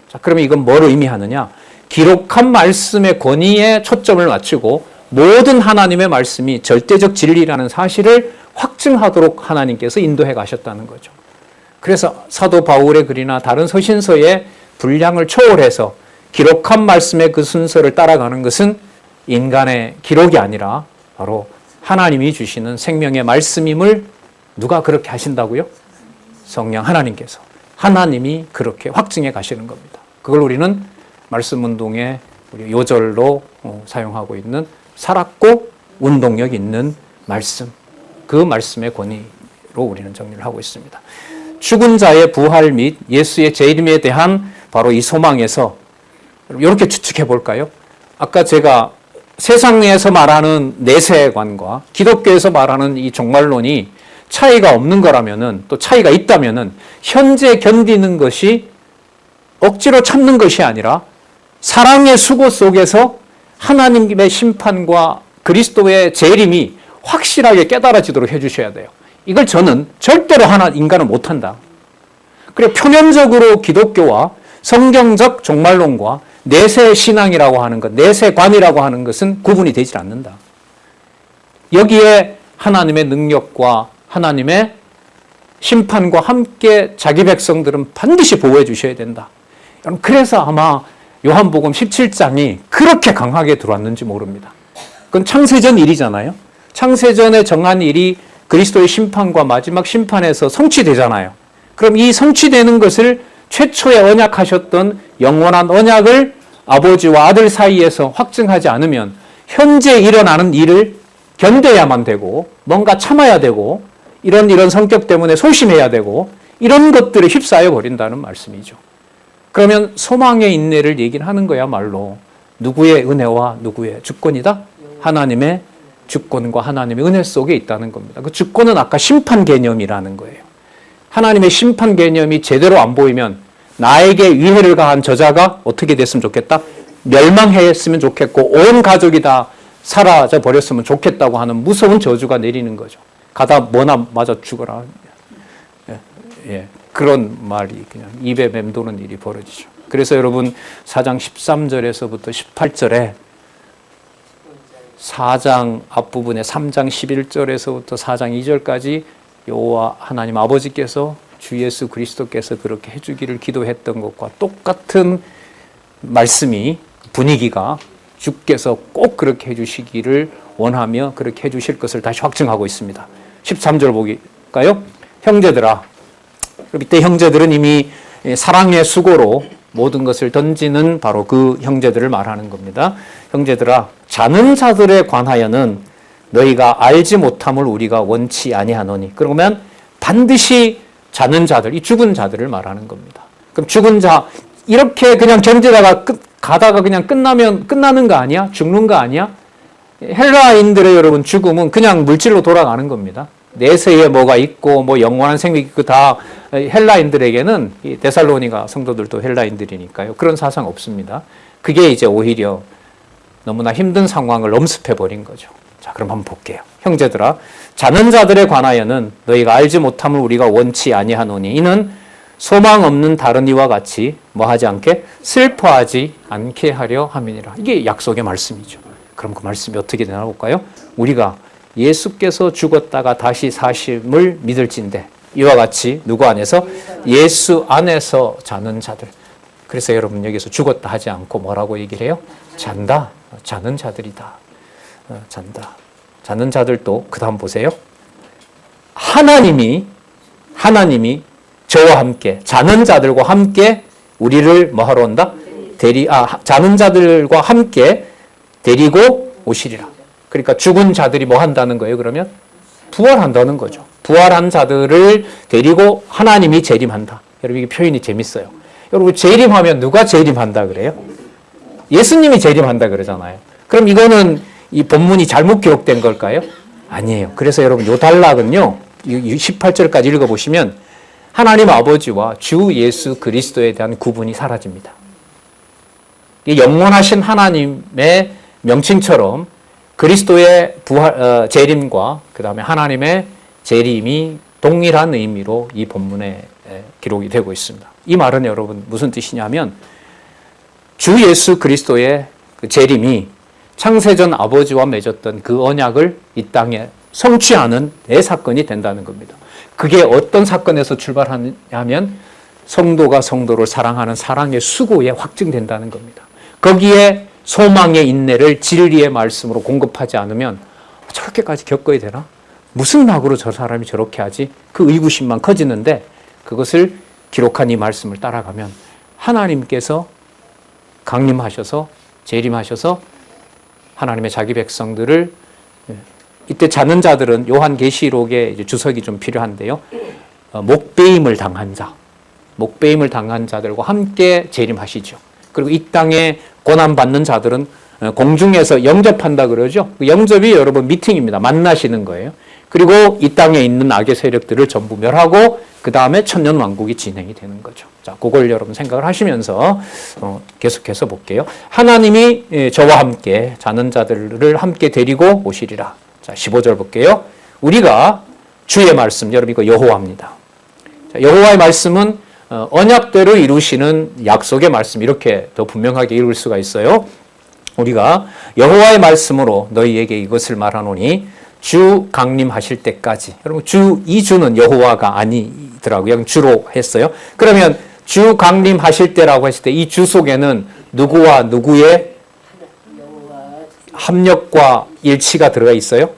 자, 그러면 이건 뭘 의미하느냐? 기록한 말씀의 권위에 초점을 맞추고 모든 하나님의 말씀이 절대적 진리라는 사실을 확증하도록 하나님께서 인도해 가셨다는 거죠. 그래서 사도 바울의 글이나 다른 서신서의 분량을 초월해서 기록한 말씀의 그 순서를 따라가는 것은 인간의 기록이 아니라 바로 하나님이 주시는 생명의 말씀임을 누가 그렇게 하신다고요? 성령 하나님께서. 하나님이 그렇게 확증해 가시는 겁니다. 그걸 우리는 말씀 운동의 우리 요절로 사용하고 있는 살았고 운동력 있는 말씀. 그 말씀의 권위로 우리는 정리를 하고 있습니다. 죽은 자의 부활 및 예수의 재림에 대한 바로 이 소망에서 이렇게 추측해 볼까요? 아까 제가 세상에서 말하는 내세관과 기독교에서 말하는 이 종말론이 차이가 없는 거라면은 또 차이가 있다면은 현재 견디는 것이 억지로 참는 것이 아니라 사랑의 수고 속에서 하나님의 심판과 그리스도의 재림이 확실하게 깨달아지도록 해주셔야 돼요. 이걸 저는 절대로 인간은 못한다. 그래 표면적으로 기독교와 성경적 종말론과 내세 신앙이라고 하는 것, 내세관이라고 하는 것은 구분이 되질 않는다. 여기에 하나님의 능력과 하나님의 심판과 함께 자기 백성들은 반드시 보호해 주셔야 된다. 그래서 아마 요한복음 17장이 그렇게 강하게 들어왔는지 모릅니다. 그건 창세전 일이잖아요. 창세전에 정한 일이 그리스도의 심판과 마지막 심판에서 성취되잖아요. 그럼 이 성취되는 것을 최초에 언약하셨던 영원한 언약을 아버지와 아들 사이에서 확증하지 않으면 현재 일어나는 일을 견뎌야만 되고 뭔가 참아야 되고 이런 성격 때문에 소심해야 되고 이런 것들에 휩싸여 버린다는 말씀이죠. 그러면 소망의 인내를 얘기를 하는 거야말로 누구의 은혜와 누구의 주권이다? 하나님의 주권과 하나님의 은혜 속에 있다는 겁니다. 그 주권은 아까 심판 개념이라는 거예요. 하나님의 심판 개념이 제대로 안 보이면 나에게 위해를 가한 저자가 어떻게 됐으면 좋겠다? 멸망했으면 좋겠고 온 가족이 다 사라져 버렸으면 좋겠다고 하는 무서운 저주가 내리는 거죠. 가다 뭐나 맞아 죽어라. 예, 그런 말이 그냥 입에 맴도는 일이 벌어지죠. 그래서 여러분 4장 13절에서부터 18절에 4장 앞부분에 3장 11절에서부터 4장 2절까지 여호와 하나님 아버지께서 주 예수 그리스도께서 그렇게 해주기를 기도했던 것과 똑같은 말씀이 분위기가 주께서 꼭 그렇게 해주시기를 원하며 그렇게 해주실 것을 다시 확증하고 있습니다. 13절 볼까요? 형제들아. 이때 형제들은 이미 사랑의 수고로 모든 것을 던지는 바로 그 형제들을 말하는 겁니다. 형제들아, 자는 자들에 관하여는 너희가 알지 못함을 우리가 원치 아니하노니. 그러면 반드시 자는 자들, 이 죽은 자들을 말하는 겁니다. 그럼 죽은 자, 이렇게 그냥 견디다가 가다가 그냥 끝나는 거 아니야? 죽는 거 아니야? 헬라인들의 여러분 죽음은 그냥 물질로 돌아가는 겁니다. 내세에 뭐가 있고 뭐 영원한 생명이 있고 다 헬라인들에게는 이 데살로니가 성도들도 헬라인들이니까요. 그런 사상 없습니다. 그게 이제 오히려 너무나 힘든 상황을 엄습해 버린 거죠. 자, 그럼 한번 볼게요. 형제들아, 자는 자들에 관하여는 너희가 알지 못함을 우리가 원치 아니하노니 이는 소망 없는 다른 이와 같이 뭐 하지 않게 슬퍼하지 않게 하려 함이니라. 이게 약속의 말씀이죠. 그럼 그 말씀이 어떻게 되나 볼까요? 우리가 예수께서 죽었다가 다시 사심을 믿을진대 이와 같이 누구 안에서? 예수 안에서 자는 자들. 그래서 여러분 여기서 죽었다 하지 않고 뭐라고 얘기를 해요? 잔다. 자는 자들이다. 잔다. 자는 자들도 그 다음 보세요. 하나님이 저와 함께 자는 자들과 함께 우리를 뭐 하러 온다? 자는 자들과 함께 데리고 오시리라. 그러니까 죽은 자들이 뭐 한다는 거예요? 그러면 부활한다는 거죠. 부활한 자들을 데리고 하나님이 재림한다. 여러분 이게 표현이 재밌어요. 여러분 재림하면 누가 재림한다 그래요? 예수님이 재림한다 그러잖아요. 그럼 이거는 이 본문이 잘못 기록된 걸까요? 아니에요. 그래서 여러분 요 단락은요. 18절까지 읽어보시면 하나님 아버지와 주 예수 그리스도에 대한 구분이 사라집니다. 영원하신 하나님의 명칭처럼 그리스도의 재림과 그 다음에 하나님의 재림이 동일한 의미로 이 본문에 기록이 되고 있습니다. 이 말은 여러분 무슨 뜻이냐면 주 예수 그리스도의 그 재림이 창세전 아버지와 맺었던 그 언약을 이 땅에 성취하는 대사건이 된다는 겁니다. 그게 어떤 사건에서 출발하냐면 성도가 성도를 사랑하는 사랑의 수고에 확증된다는 겁니다. 거기에 소망의 인내를 진리의 말씀으로 공급하지 않으면 저렇게까지 겪어야 되나? 무슨 낙으로 저 사람이 저렇게 하지? 그 의구심만 커지는데 그것을 기록한 이 말씀을 따라가면 하나님께서 강림하셔서 재림하셔서 하나님의 자기 백성들을 이때 자는 자들은 요한계시록에 이제 주석이 좀 필요한데요. 목배임을 당한 자들과 함께 재림하시죠. 그리고 이 땅에 고난받는 자들은 공중에서 영접한다 그러죠. 그 영접이 여러분 미팅입니다. 만나시는 거예요. 그리고 이 땅에 있는 악의 세력들을 전부 멸하고 그 다음에 천년왕국이 진행이 되는 거죠. 자, 그걸 여러분 생각을 하시면서 계속해서 볼게요. 하나님이 저와 함께 자는 자들을 함께 데리고 오시리라. 자, 15절 볼게요. 우리가 주의 말씀, 여러분 이거 여호와입니다. 자, 여호와의 말씀은 언약대로 이루시는 약속의 말씀, 이렇게 더 분명하게 읽을 수가 있어요. 우리가 여호와의 말씀으로 너희에게 이것을 말하노니 주 강림하실 때까지. 여러분 이 주는 여호와가 아니더라고요. 주로 했어요. 그러면 주 강림하실 때라고 했을 때 이 주 속에는 누구와 누구의 합력과 일치가 들어가 있어요?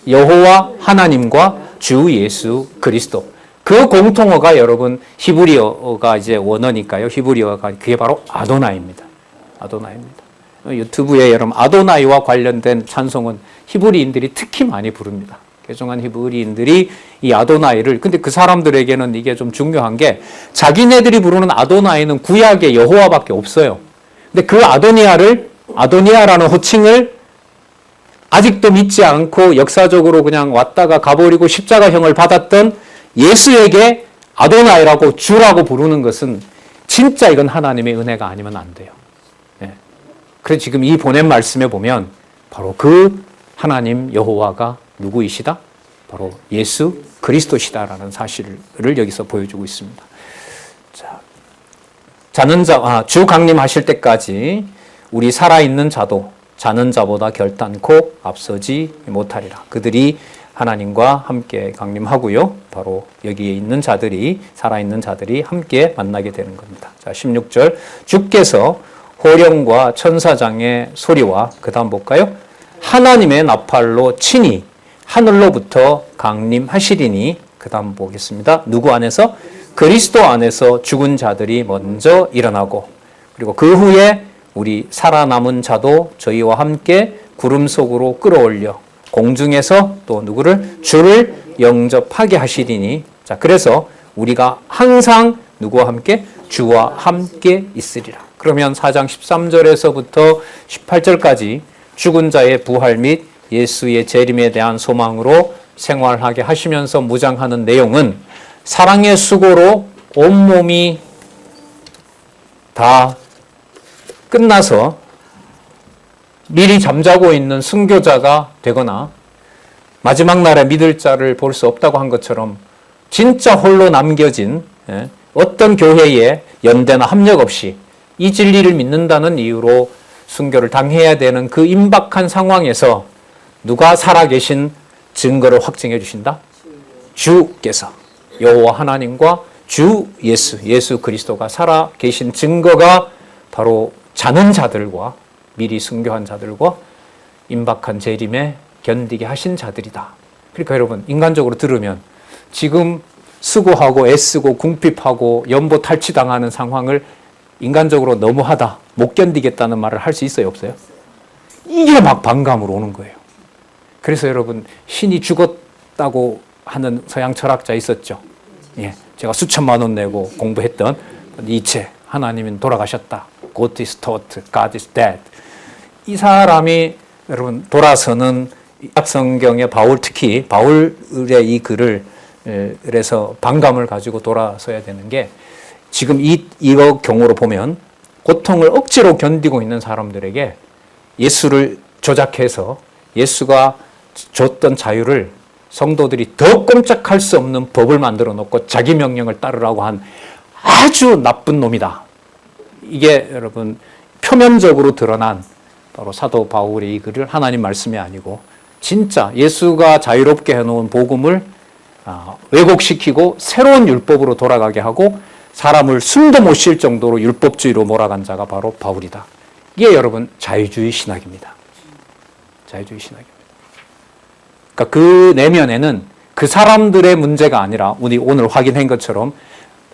여호와 하나님과 주 예수 그리스도. 그 공통어가 여러분 히브리어가 이제 원어니까요. 히브리어가 그게 바로 아도나이입니다. 아도나이입니다. 유튜브에 여러분 아도나이와 관련된 찬송은 히브리인들이 특히 많이 부릅니다. 개종한 히브리인들이 이 아도나이를, 근데 그 사람들에게는 이게 좀 중요한 게 자기네들이 부르는 아도나이는 구약의 여호와밖에 없어요. 근데 그 아도니아라는 호칭을 아직도 믿지 않고 역사적으로 그냥 왔다가 가버리고 십자가형을 받았던 예수에게 아도나이라고 주라고 부르는 것은 진짜 이건 하나님의 은혜가 아니면 안 돼요. 그래서 지금 이 보낸 말씀에 보면 바로 그 하나님 여호와가 누구이시다? 바로 예수 그리스도시다라는 사실을 여기서 보여주고 있습니다. 자, 주 강림하실 때까지 우리 살아있는 자도 자는 자보다 결단코 앞서지 못하리라. 그들이 하나님과 함께 강림하고요. 바로 여기에 있는 자들이, 살아있는 자들이 함께 만나게 되는 겁니다. 자, 16절. 주께서 호령과 천사장의 소리와 그 다음 볼까요? 하나님의 나팔로 친히 하늘로부터 강림하시리니 그 다음 보겠습니다. 누구 안에서? 그리스도 안에서 죽은 자들이 먼저 일어나고 그리고 그 후에 우리 살아남은 자도 저희와 함께 구름 속으로 끌어올려 공중에서 또 누구를? 주를 영접하게 하시리니. 자, 그래서 우리가 항상 누구와 함께? 주와 함께 있으리라. 그러면 4장 13절에서부터 18절까지 죽은 자의 부활 및 예수의 재림에 대한 소망으로 생활하게 하시면서 무장하는 내용은 사랑의 수고로 온몸이 다 끝나서 미리 잠자고 있는 순교자가 되거나 마지막 날에 믿을 자를 볼 수 없다고 한 것처럼 진짜 홀로 남겨진 어떤 교회에 연대나 협력 없이 이 진리를 믿는다는 이유로 순교를 당해야 되는 그 임박한 상황에서 누가 살아계신 증거를 확증해 주신다? 주께서, 여호와 하나님과 주 예수 그리스도가 살아계신 증거가 바로 자는 자들과 미리 순교한 자들과 임박한 재림에 견디게 하신 자들이다. 그러니까 여러분, 인간적으로 들으면 지금 수고하고 애쓰고 궁핍하고 연보 탈취당하는 상황을 인간적으로 너무하다, 못 견디겠다는 말을 할 수 있어요, 없어요? 이게 막 반감으로 오는 거예요. 그래서 여러분, 신이 죽었다고 하는 서양 철학자 있었죠. 예, 제가 수천만 원 내고 공부했던 니체, 하나님은 돌아가셨다. God is taught, God is dead. 이 사람이 여러분 돌아서는 성경의 바울, 특히 바울의 이 글을 그래서 반감을 가지고 돌아서야 되는 게, 지금 이거 경우로 보면 고통을 억지로 견디고 있는 사람들에게 예수를 조작해서 예수가 줬던 자유를 성도들이 더 꼼짝할 수 없는 법을 만들어 놓고 자기 명령을 따르라고 한 아주 나쁜 놈이다. 이게 여러분 표면적으로 드러난 바로 사도 바울의 이 글을 하나님 말씀이 아니고 진짜 예수가 자유롭게 해놓은 복음을 왜곡시키고 새로운 율법으로 돌아가게 하고 사람을 숨도 못 쉴 정도로 율법주의로 몰아간 자가 바로 바울이다. 이게 여러분 자유주의 신학입니다. 자유주의 신학입니다. 그러니까 그 내면에는 그 사람들의 문제가 아니라 우리 오늘 확인한 것처럼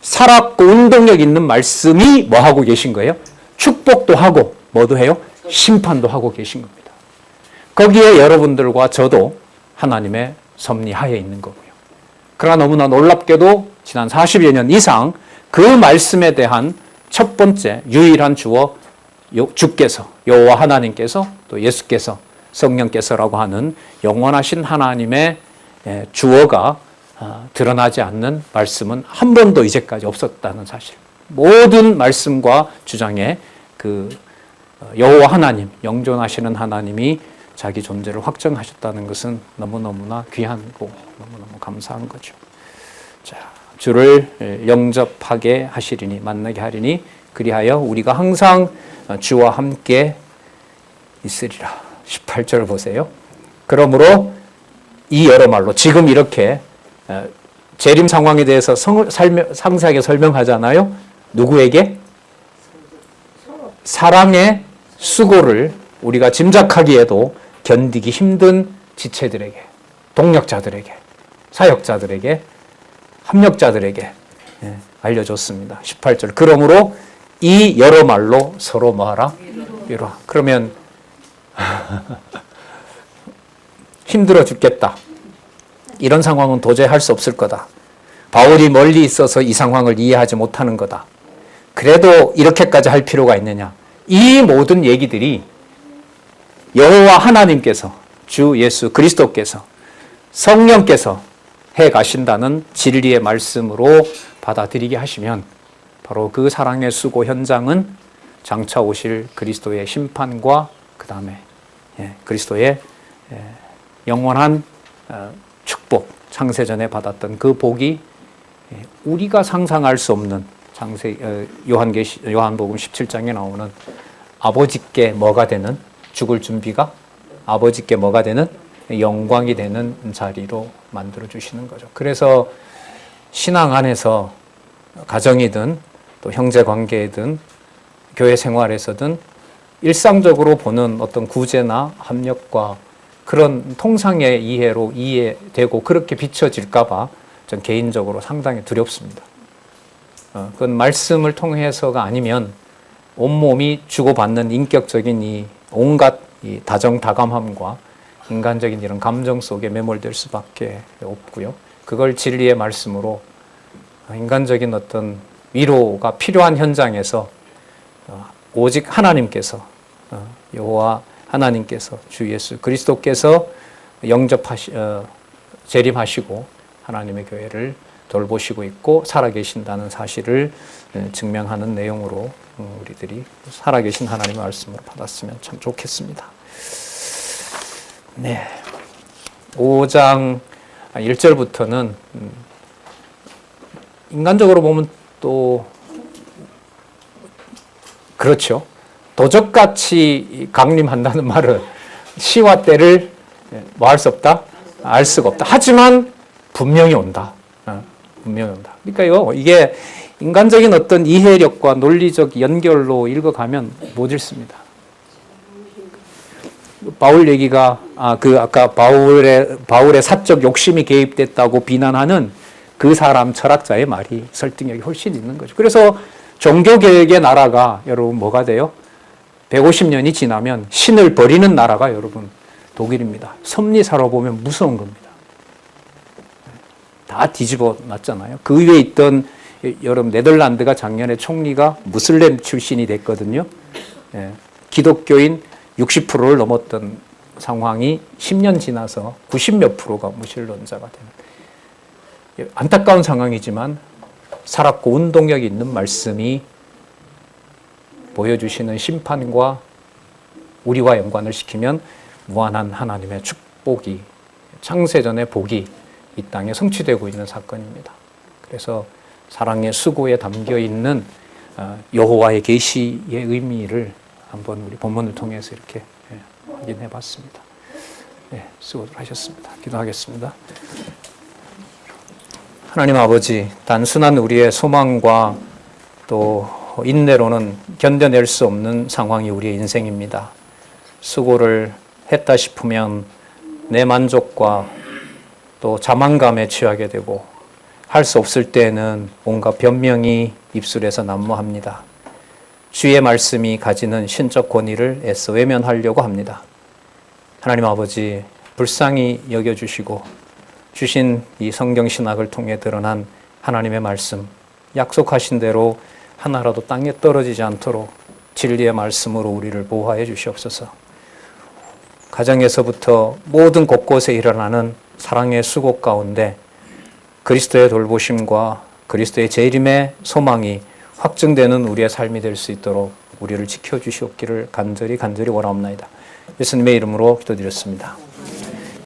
살았고 운동력 있는 말씀이 뭐 하고 계신 거예요? 축복도 하고 뭐도 해요? 심판도 하고 계신 겁니다. 거기에 여러분들과 저도 하나님의 섭리하에 있는 거고요. 그러나 너무나 놀랍게도 지난 40여 년 이상 그 말씀에 대한 첫 번째 유일한 주께서, 여호와 하나님께서, 또 예수께서, 성령께서라고 하는 영원하신 하나님의 주어가 드러나지 않는 말씀은 한 번도 이제까지 없었다는 사실. 모든 말씀과 주장에 그 여호와 하나님, 영존하시는 하나님이 자기 존재를 확정하셨다는 것은 너무너무나 귀하고 너무너무 감사한 거죠. 자, 주를 영접하게 하시리니, 만나게 하리니 그리하여 우리가 항상 주와 함께 있으리라. 18절 보세요. 그러므로 이 여러 말로 지금 이렇게 재림 상황에 대해서 상세하게 설명하잖아요. 누구에게? 사랑의 수고를 우리가 짐작하기에도 견디기 힘든 지체들에게, 동력자들에게, 사역자들에게, 합력자들에게 알려줬습니다. 18절. 그러므로 이 여러 말로 서로 뭐하라? 위로하라. 그러면 힘들어 죽겠다. 이런 상황은 도저히 할 수 없을 거다. 바울이 멀리 있어서 이 상황을 이해하지 못하는 거다. 그래도 이렇게까지 할 필요가 있느냐. 이 모든 얘기들이 여호와 하나님께서, 주 예수 그리스도께서, 성령께서 해 가신다는 진리의 말씀으로 받아들이게 하시면 바로 그 사랑의 수고 현장은 장차 오실 그리스도의 심판과 그 다음에 그리스도의 영원한 축복, 창세전에 받았던 그 복이 우리가 상상할 수 없는 요한복음 17장에 나오는 아버지께 뭐가 되는, 죽을 준비가 아버지께 뭐가 되는, 영광이 되는 자리로 만들어 주시는 거죠. 그래서 신앙 안에서 가정이든 또 형제 관계이든 교회 생활에서든 일상적으로 보는 어떤 구제나 합력과 그런 통상의 이해로 이해되고 그렇게 비춰질까 봐 전 개인적으로 상당히 두렵습니다. 그건 말씀을 통해서가 아니면 온몸이 주고받는 인격적인 이 온갖 이 다정다감함과 인간적인 이런 감정 속에 매몰될 수밖에 없고요. 그걸 진리의 말씀으로 인간적인 어떤 위로가 필요한 현장에서 오직 하나님께서, 여호와 하나님께서, 주 예수 그리스도께서 재림하시고 하나님의 교회를 돌보시고 있고 살아계신다는 사실을 증명하는 내용으로 우리들이 살아계신 하나님의 말씀을 받았으면 참 좋겠습니다. 네. 5장 1절부터는 인간적으로 보면 또 그렇죠. 도적같이 강림한다는 말은 시와 때를 뭐 할 수 없다? 알 수가 없다. 하지만 분명히 온다. 분명히 온다. 그러니까요, 이게 인간적인 어떤 이해력과 논리적 연결로 읽어가면 못 읽습니다. 바울 얘기가 아까 바울의 사적 욕심이 개입됐다고 비난하는 그 사람 철학자의 말이 설득력이 훨씬 있는 거죠. 그래서 종교개혁의 나라가 여러분 뭐가 돼요? 150년이 지나면 신을 버리는 나라가 여러분 독일입니다. 섭리사로 보면 무서운 겁니다. 다 뒤집어 놨잖아요. 그 위에 있던 여러분 네덜란드가 작년에 총리가 무슬림 출신이 됐거든요. 기독교인 60%를 넘었던 상황이 10년 지나서 90몇 프로가 무신론자가 되는 안타까운 상황이지만 살았고 운동력이 있는 말씀이 보여주시는 심판과 우리와 연관을 시키면 무한한 하나님의 축복이 창세전의 복이 이 땅에 성취되고 있는 사건입니다. 그래서 사랑의 수고에 담겨있는 여호와의 계시의 의미를 한번 우리 본문을 통해서 이렇게 확인해 봤습니다. 네, 수고들 하셨습니다. 기도하겠습니다. 하나님 아버지, 단순한 우리의 소망과 또 인내로는 견뎌낼 수 없는 상황이 우리의 인생입니다. 수고를 했다 싶으면 내 만족과 또 자만감에 취하게 되고 할 수 없을 때에는 온갖 변명이 입술에서 난무합니다. 주의 말씀이 가지는 신적 권위를 애써 외면하려고 합니다. 하나님 아버지, 불쌍히 여겨주시고 주신 이 성경신학을 통해 드러난 하나님의 말씀, 약속하신 대로 하나라도 땅에 떨어지지 않도록 진리의 말씀으로 우리를 보호하여 주시옵소서. 가정에서부터 모든 곳곳에 일어나는 사랑의 수고 가운데 그리스도의 돌보심과 그리스도의 재림의 소망이 확증되는 우리의 삶이 될 수 있도록 우리를 지켜주시옵기를 간절히 원하옵나이다. 예수님의 이름으로 기도드렸습니다.